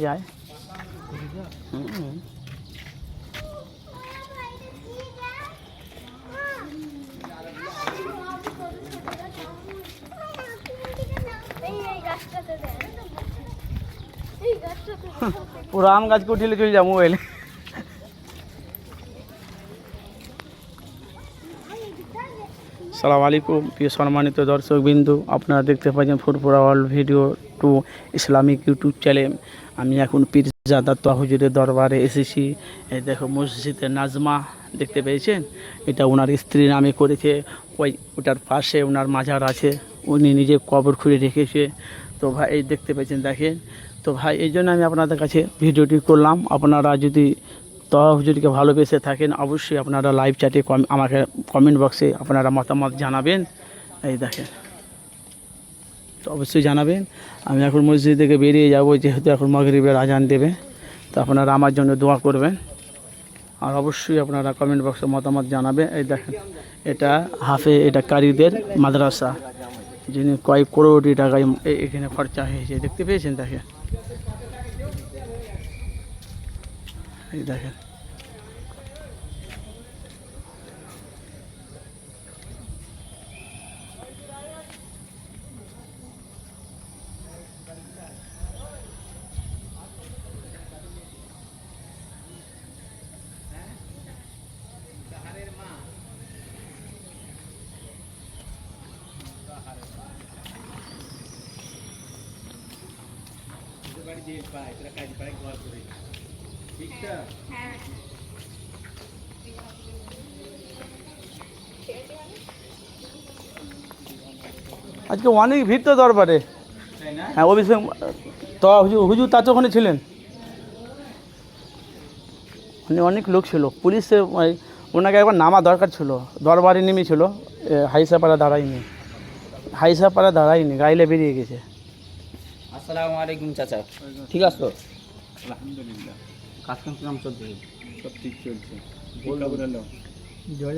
যায়। পুরো আম গাছকে উঠিলে চলে যা মোবাইলে। আসসালামু আলাইকুম প্রিয় সম্মানিত দর্শক বিন্দু, আপনারা দেখতে পাচ্ছেন Furfura world video 2 Islamic YouTube channel. আমি এখন পীরজাদা তোহা হুজুরের দরবারে এসেছি। এই দেখো মসজিদে নাজমা দেখতে পেয়েছেন, এটা ওনার স্ত্রী নামে করেছে। ওটার পাশে ওনার মাজার আছে, উনি নিজে কবর খুঁড়ে রেখেছে। তো ভাই এই দেখতে পেয়েছেন, দেখেন। তো ভাই এই জন্য আমি আপনাদের কাছে ভিডিওটি করলাম। আপনারা যদি তোহা হুজুরকে ভালোবেসে থাকেন, অবশ্যই আপনারা লাইভ চ্যাটে আমাকে কমেন্ট বক্সে আপনারা মতামত জানাবেন। এই দেখেন, তো অবশ্যই জানাবেন। আমি এখন মসজিদ থেকে বেরিয়ে যাব, যেহেতু এখন মাগরিবের আজান দেবে। তো আপনারা আমার জন্য দোয়া করবেন, আর অবশ্যই আপনারা কমেন্ট বক্সে মতামত জানাবেন। এই দেখেন, এটা কারিদের মাদ্রাসা, যিনি কয়েক কোটি টাকায় এখানে খরচা হয়েছে, দেখতে পেয়েছেন। দেখেন, এই দেখেন। আজকে অনেক ভিড় তো দরবারে। হ্যাঁ, অভিষেক তো হুজুর তার তো ওখানে ছিলেন, অনেক লোক ছিল। পুলিশে ওনাকে একবার নামা দরকার ছিল, দরবারে নেমেছিল। হাইসাপাড়া দাঁড়ায়নি, গাইলে বেরিয়ে গেছে। আসসালামু আলাইকুম চাচা, ঠিক আছে? আলহামদুলিল্লাহ, কাজ কাম কিরম চলছে? সব ঠিক চলছে। বললাম জয়